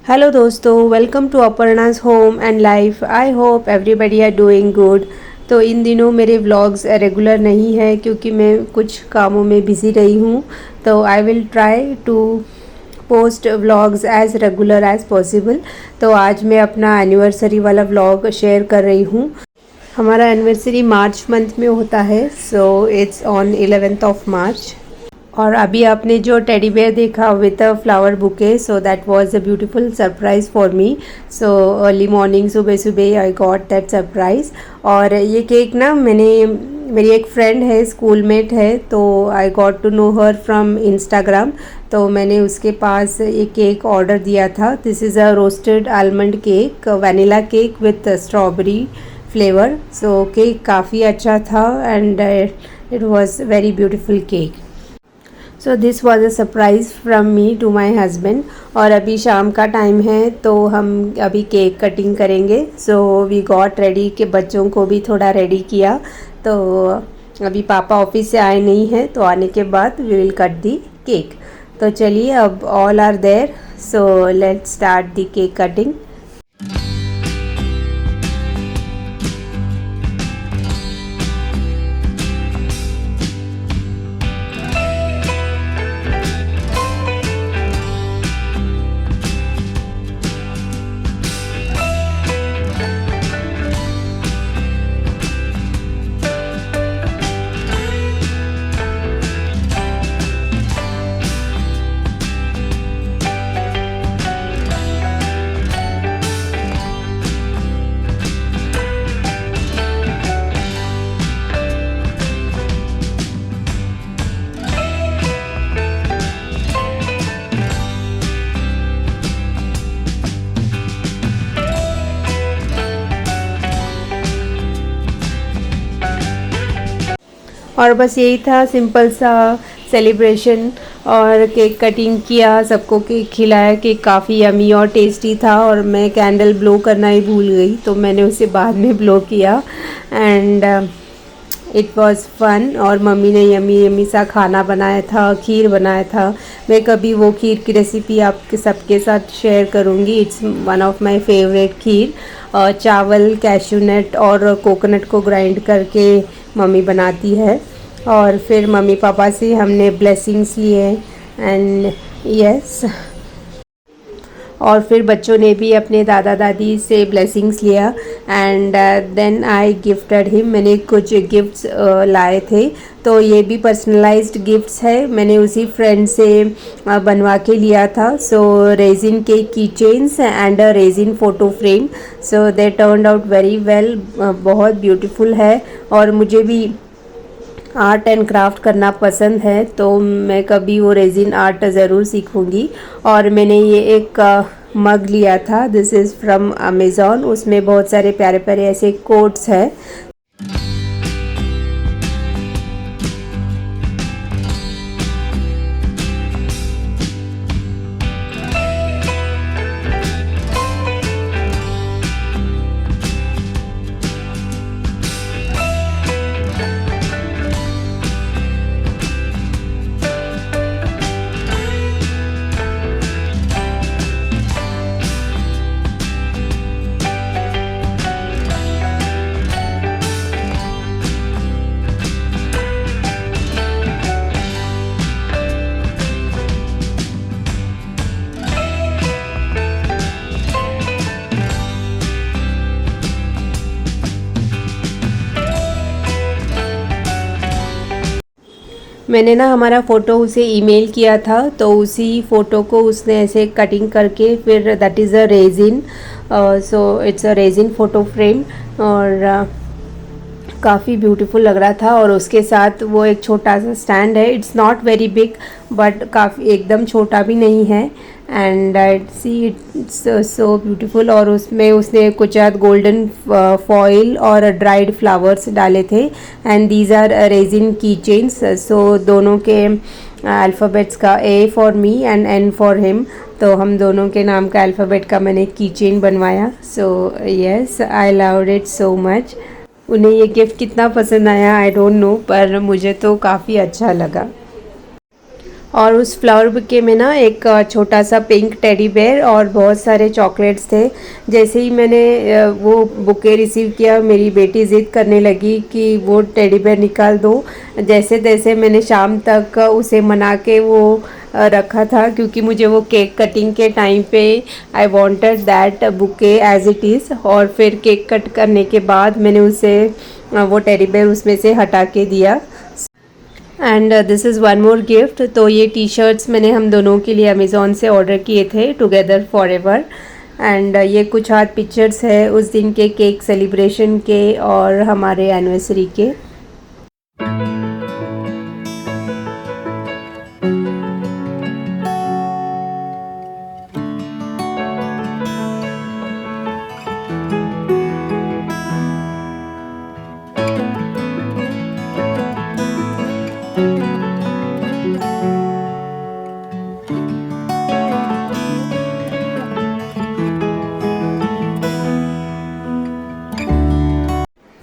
Hello दोस्तों, welcome to Aparna's home and life. I hope everybody are doing good. तो इन दिनों मेरे व्लॉग्स रेगुलर नहीं है क्योंकि मैं कुछ कामों में बिज़ी रही हूँ। तो I will try to post vlogs as regular as possible. तो आज मैं अपना एनिवर्सरी वाला व्लॉग शेयर कर रही हूँ। हमारा एनिवर्सरी मार्च मंथ में होता है, so it's on 11th of March. और अभी आपने जो टेडी बेयर देखा with a flower bouquet, so that was a beautiful surprise for me. So early morning सुबह सुबह आई गॉट दैट सरप्राइज़। और ये केक ना मेरी एक फ्रेंड है, स्कूलमेट है, तो I got to know her from Instagram. तो मैंने उसके पास एक केक ऑर्डर दिया था। This is a roasted almond cake, vanilla cake with strawberry flavour. So cake काफ़ी अच्छा था and it was very beautiful cake. So this was a surprise from me to my husband. और अभी शाम का time है तो हम अभी केक कटिंग करेंगे। सो वी गॉट रेडी, के बच्चों को भी थोड़ा रेडी किया। तो अभी पापा ऑफिस से आए नहीं हैं, तो आने के बाद we will cut the cake. तो चलिए, अब all are there, so let's start the cake cutting. और बस यही था, सिंपल सा सेलिब्रेशन। और केक कटिंग किया, सबको केक खिलाया। केक काफ़ी यमी और टेस्टी था। और मैं कैंडल ब्लो करना ही भूल गई, तो मैंने उसे बाद में ब्लो किया एंड इट वॉज़ फन। और मम्मी ने यमी यमी सा खाना बनाया था, खीर बनाया था। मैं कभी वो खीर की रेसिपी आपके सबके साथ शेयर करूँगी। It's one of my favourite kheer. चावल, कैश्यू नट और कोकोनट को ग्राइंड करके मम्मी बनाती है। और फिर मम्मी पापा से हमने ब्लेसिंग्स लिए एंड यस। और फिर बच्चों ने भी अपने दादा दादी से ब्लेसिंग्स लिया and then I gifted him. मैंने कुछ गिफ्ट्स लाए थे, तो ये भी पर्सनलाइज्ड गिफ्ट्स है, मैंने उसी फ्रेंड से बनवा के लिया था। सो रेजिन के की chains and a resin photo frame. So they turned out very well, बहुत ब्यूटीफुल है। और मुझे भी आर्ट एंड क्राफ्ट करना पसंद है, तो मैं कभी वो रेजिन आर्ट ज़रूर सीखूंगी। और मैंने ये एक मग लिया था, दिस इज़ फ्रॉम अमेज़ॉन। उसमें बहुत सारे प्यारे प्यारे ऐसे कोट्स हैं। मैंने ना हमारा फ़ोटो उसे ईमेल किया था, तो उसी फ़ोटो को उसने ऐसे कटिंग करके, फिर that is a resin. So it's a resin photo frame. और काफ़ी ब्यूटीफुल लग रहा था। और उसके साथ वो एक छोटा सा स्टैंड है, it's not very big but काफ़ी एकदम छोटा भी नहीं है। And see it's so beautiful. और उसमें उसने कुछ गोल्डन फॉइल और ड्राइड फ्लावर्स डाले थे एंड दीज आर रेजिन की चेन्स। सो दोनों के अल्फ़ाबेट्स का, A for me and N for him, तो हम दोनों के नाम का अल्फ़ाबेट का मैंने की चेन बनवाया। So yes, I loved it so much. उन्हें ये गिफ्ट कितना पसंद आया आई डोंट नो, पर मुझे तो काफ़ी अच्छा लगा। और उस फ्लावर बुके में ना एक छोटा सा पिंक टेडी बेयर और बहुत सारे चॉकलेट्स थे। जैसे ही मैंने वो बुके रिसीव किया, मेरी बेटी ज़िद करने लगी कि वो टेडी बेयर निकाल दो। जैसे तैसे मैंने शाम तक उसे मना के वो रखा था, क्योंकि मुझे वो केक कटिंग के टाइम पे I wanted that bouquet as it is. और फिर केक कट करने के बाद मैंने उसे वो टेडी बेयर उसमें से हटा के दिया। And this is one more gift. तो ये टी शर्ट्स मैंने हम दोनों के लिए अमेज़ोन से ऑर्डर किए थे, टुगेदर फॉर एवर। एंड ये कुछ हाथ पिक्चर्स है उस दिन के केक सेलिब्रेशन के और हमारे एनिवर्सरी के।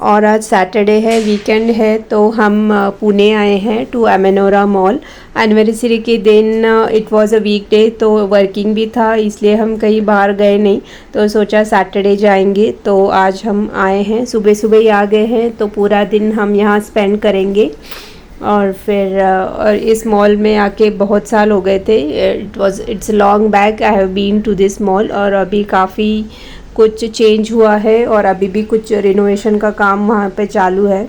और आज सैटरडे है, वीकेंड है, तो हम पुणे आए हैं टू अमेनोरा मॉल। एनिवर्सरी के दिन इट वाज अ वीकडे, तो वर्किंग भी था, इसलिए हम कहीं बाहर गए नहीं। तो सोचा सैटरडे जाएंगे, तो आज हम आए हैं। सुबह सुबह ही आ गए हैं, तो पूरा दिन हम यहाँ स्पेंड करेंगे। और फिर और इस मॉल में आके बहुत साल हो गए थे। It's long back I have been to this mall. और अभी काफ़ी कुछ चेंज हुआ है और अभी भी कुछ रिनोवेशन का काम वहाँ पे चालू है।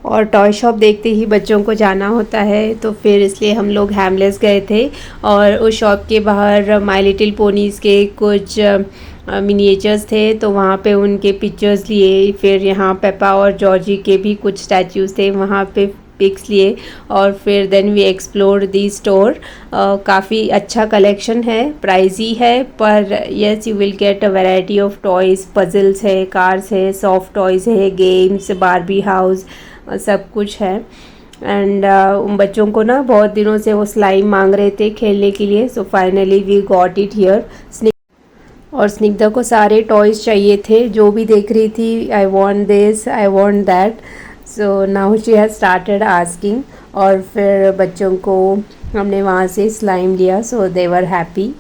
और टॉय शॉप देखते ही बच्चों को जाना होता है, तो फिर इसलिए हम लोग हैमलेस गए थे। और उस शॉप के बाहर माय लिटिल पोनीज़ के कुछ मिनिएचर्स थे, तो वहाँ पे उनके पिक्चर्स लिए। फिर यहाँ पेपा और जॉर्जी के भी कुछ स्टैचूज़ थे, वहाँ पे पिक्स लिए। और फिर then we explore the store. काफ़ी अच्छा कलेक्शन है, प्राइजी है, पर yes you will get a variety of toys, puzzles है, कार्स है, सॉफ्ट टॉयज़ है, गेम्स, बारबी हाउस, सब कुछ है। एंड उन बच्चों को ना बहुत दिनों से वो स्लाइम मांग रहे थे खेलने के लिए, so finally we got it here. और स्निग्धा को सारे टॉयज़ चाहिए थे, जो भी देख रही थी, I want this, I want that. So now she has started asking. और फिर बच्चों को हमने वहाँ से स्लाइम लिया, सो दे वर हैप्पी।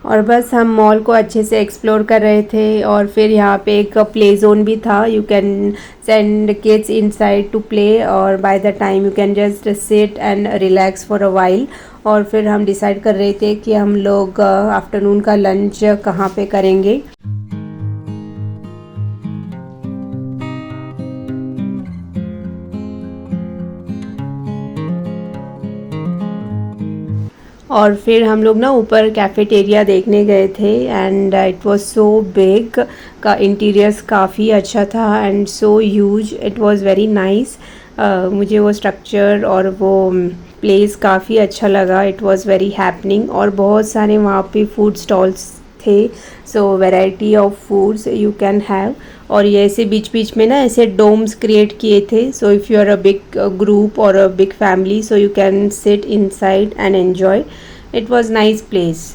और बस हम मॉल को अच्छे से एक्सप्लोर कर रहे थे। और फिर यहाँ पे एक प्ले जोन भी था, you can send kids inside to play, और by the time you can just sit and relax for a while. और फिर हम डिसाइड कर रहे थे कि हम लोग आफ्टरनून का लंच कहाँ पे करेंगे। और फिर हम लोग ना ऊपर कैफ़ेटेरिया देखने गए थे, and it was so big, का इंटीरियर्स काफ़ी अच्छा था and so huge, it was very nice. मुझे वो स्ट्रक्चर और वो प्लेस काफ़ी अच्छा लगा, इट वाज वेरी हैपनिंग। और बहुत सारे वहाँ पे फूड स्टॉल्स थे, so variety of foods you can have. और ये ऐसे बीच बीच में ना ऐसे डोम्स क्रिएट किए थे, so if you are a big group और a big family, so you can sit inside and enjoy. It was nice place.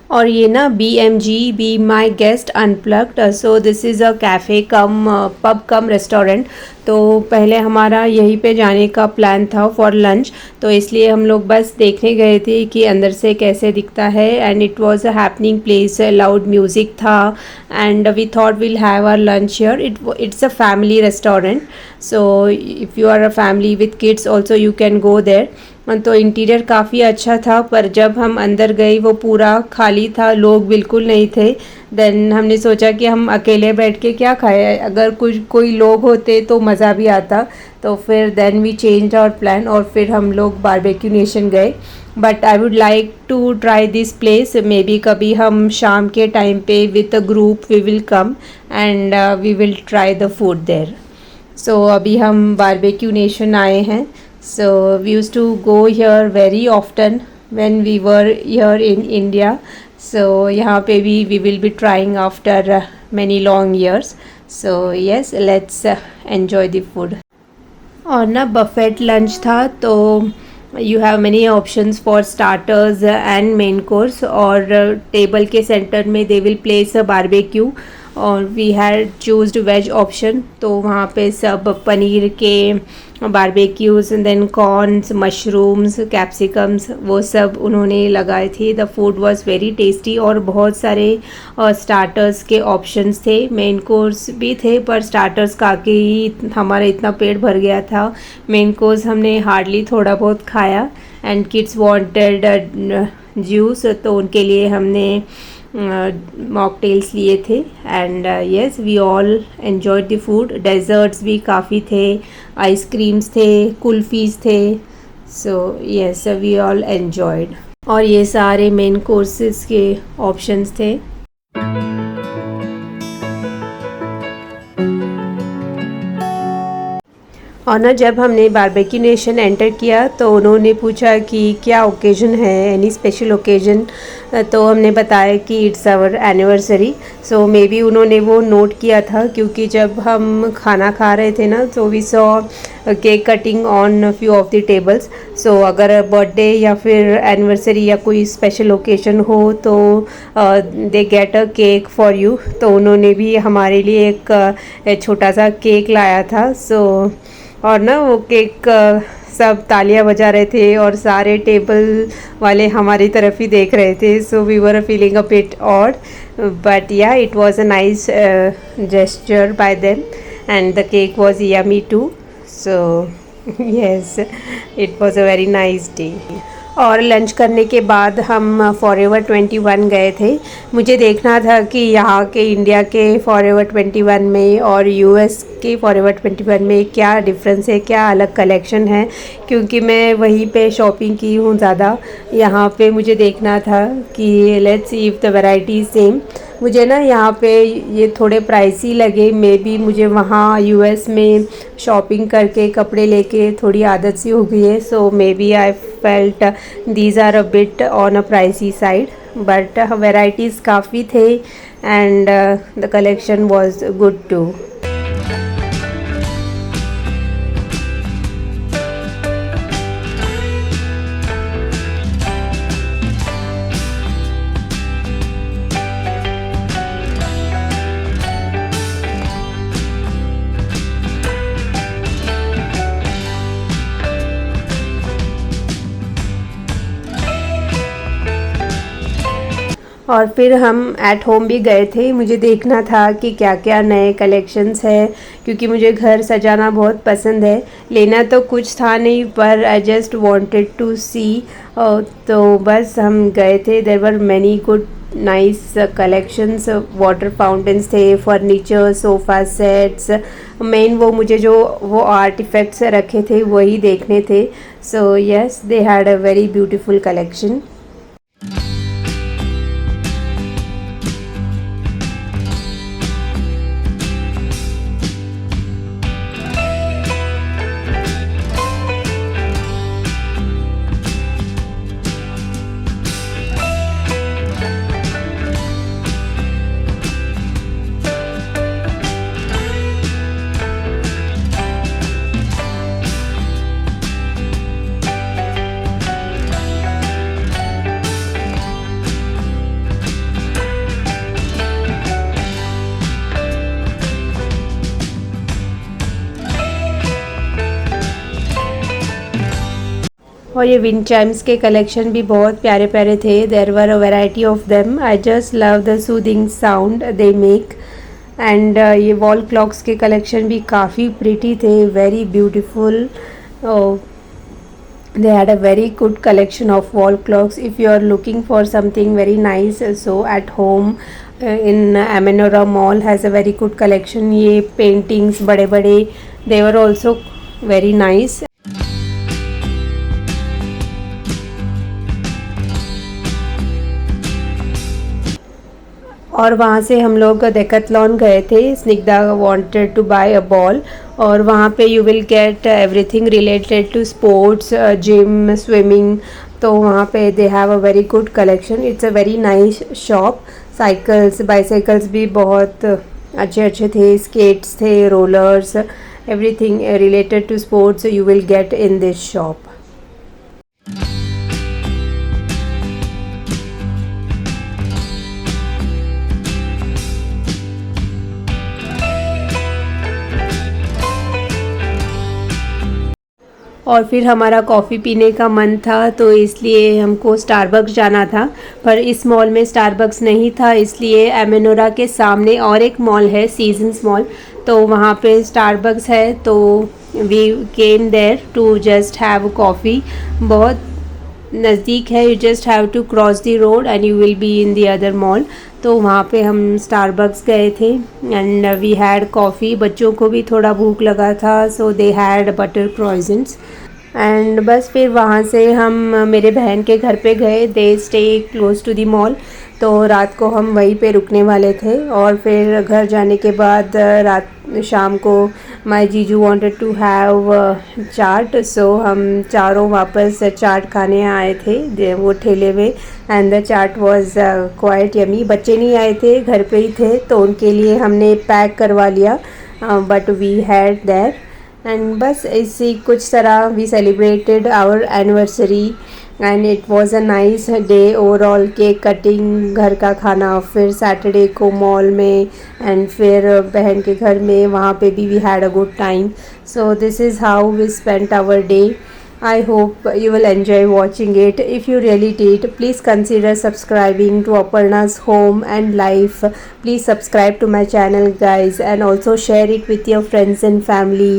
और ये ना BMG, be my guest unplugged, so this is a cafe cum pub cum restaurant. तो पहले हमारा यहीं पे जाने का प्लान था फॉर लंच, तो इसलिए हम लोग बस देखने गए थे कि अंदर से कैसे दिखता है। And it was a happening place, loud music था, and we thought will have our lunch here. It's a family restaurant, so if you are a family with kids also you can go there। तो interior काफ़ी अच्छा था, पर जब हम अंदर गए वो पूरा खाली था, लोग बिल्कुल नहीं थे। देन हमने सोचा कि हम अकेले बैठ के क्या खाए, अगर कुछ कोई लोग होते तो मज़ा भी आता। तो फिर then we change our plan और फिर हम लोग बारबेक्यू नेशन गए। But I would like to try this place, maybe कभी हम शाम के टाइम पे with a group we will come and we will try the food there. So अभी हम बारबेक्यू नेशन आए हैं। So we used to go here very often when we were here in India. So यहाँ पे भी we will be trying after many long years. So yes, let's enjoy the food. और ना buffet lunch था, तो you have many options for starters and main course, और table के centre में they will place a barbecue और we had choosed veg option. तो वहाँ पे सब पनीर के barbecues, then corns, mushrooms, capsicums, वो सब उन्होंने लगाए थे। The food was very tasty और बहुत सारे स्टार्टर्स के ऑप्शंस थे। मेन कोर्स भी थे, पर स्टार्टर्स खा के ही हमारा इतना पेट भर गया था। मेन कोर्स हमने हार्डली थोड़ा बहुत खाया एंड किड्स वांटेड जूस, तो उनके लिए हमने मॉकटेल्स लिए थे। And yes, we all enjoyed the food. Desserts भी काफ़ी थे, आइसक्रीम्स थे, कुल्फ़ीज़ थे। So yes, we all enjoyed. और ये सारे मेन कोर्सेज के ऑप्शंस थे। और ना जब हमने बारबेक्यू नेशन एंटर किया तो उन्होंने पूछा कि क्या ओकेजन है, एनी स्पेशल ओकेजन। तो हमने बताया कि it's our anniversary. So maybe उन्होंने वो नोट किया था, क्योंकि जब हम खाना खा रहे थे ना, तो we saw cake cutting on few of the tables. So अगर बर्थडे या फिर एनिवर्सरी या कोई स्पेशल ओकेजन हो तो they get a cake for you. तो उन्होंने भी हमारे लिए एक छोटा सा केक लाया था। सो और ना वो केक सब तालियां बजा रहे थे और सारे टेबल वाले हमारी तरफ ही देख रहे थे। So we were feeling a bit odd, but yeah it was a nice gesture by them and the cake was yummy too. So yes, it was a very nice day. और lunch करने के बाद हम forever 21 गए थे। मुझे देखना था कि यहाँ के इंडिया के फॉरेवर 21 में और यूएस के फॉरेवर 21 में क्या डिफरेंस है, क्या अलग कलेक्शन है, क्योंकि मैं वहीं पे शॉपिंग की हूँ ज़्यादा। यहाँ पे मुझे देखना था कि let's see if the variety same. मुझे ना यहाँ पे ये थोड़े प्राइसी लगे, मे बी मुझे वहाँ यूएस में शॉपिंग करके कपड़े लेके थोड़ी आदत सी हो गई है। So maybe I felt these are a bit on a pricey side, but varieties काफ़ी थे and the collection was good too. और फिर हम एट होम भी गए थे। मुझे देखना था कि क्या क्या नए कलेक्शंस है, क्योंकि मुझे घर सजाना बहुत पसंद है। लेना तो कुछ था नहीं, पर I just wanted to see. तो बस हम गए थे। There were many good nice collections. Water fountains थे, फर्नीचर, सोफ़ा सेट्स। मेन वो मुझे जो वो आर्टिफैक्ट्स रखे थे वही देखने थे। So yes, they had a very beautiful collection. और ये विंड चाइम्स के कलेक्शन भी बहुत प्यारे प्यारे थे। There were a variety of them. I just love the soothing sound they make. And ये वॉल क्लॉक्स के कलेक्शन भी काफ़ी प्रिटी थे, very beautiful. They had a very good collection of wall clocks. If you are looking for something very nice, so at home in Amenora Mall has a very good collection. ये paintings बड़े बड़े, they were also very nice. और वहाँ से हम लोग Decathlon गए थे. Snigdha wanted to buy a ball, और वहाँ पे you will get everything related to sports, gym, swimming. तो वहाँ पे they have a very good collection. It's a very nice shop. Cycles, bicycles भी बहुत अच्छे अच्छे थे. स्केट्स थे, rollers, everything related to sports you will get in this shop. और फिर हमारा कॉफ़ी पीने का मन था, तो इसलिए हमको स्टारबक्स जाना था. पर इस मॉल में स्टारबक्स नहीं था, इसलिए एमेनोरा के सामने और एक मॉल है, सीजन्स मॉल, तो वहाँ पे स्टारबक्स है. तो we came there to just have coffee. बहुत नज़दीक है, you just have to cross the road and you will be in the other mall. तो वहाँ पे हम स्टारबक्स गए थे एंड वी हैड कॉफ़ी. बच्चों को भी थोड़ा भूख लगा था, सो दे हैड बटर क्रॉइजेंट्स. एंड बस फिर वहाँ से हम मेरे बहन के घर पे गए. They stay close to the mall, तो रात को हम वहीं पे रुकने वाले थे. और फिर घर जाने के बाद शाम को माय जीजू वांटेड टू हैव चाट, सो हम चारों वापस चाट खाने आए थे वो ठेले में. And the chaat was quite yummy. बच्चे नहीं आए थे, घर पे ही थे, तो उनके लिए हमने पैक करवा लिया, but we had that. And बस इसी कुछ तरह we celebrated our anniversary and it was a nice day overall. Cake cutting, घर का खाना, फिर सैटरडे को मॉल में, एंड फिर बहन के घर में, वहाँ पे भी we had a good time. So this is how we spent our day. I hope you will enjoy watching it. If you really did, please consider subscribing to Aparna's Home and Life. Please subscribe to my channel, guys, and also share it with your friends and family.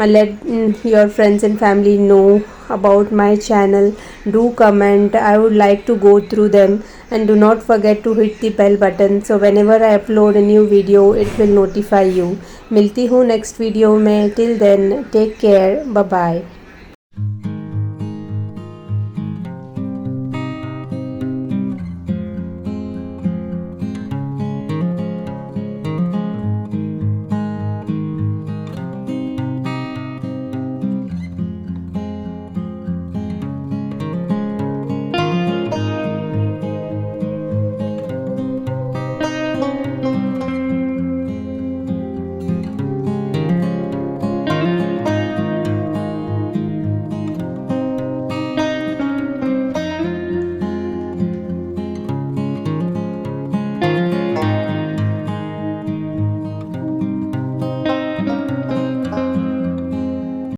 Let your friends and family know about my channel. Do comment. I would like to go through them, and do not forget to hit the bell button, so whenever I upload a new video it will notify you. मिलती हूँ next video में. Till then, take care. Bye bye.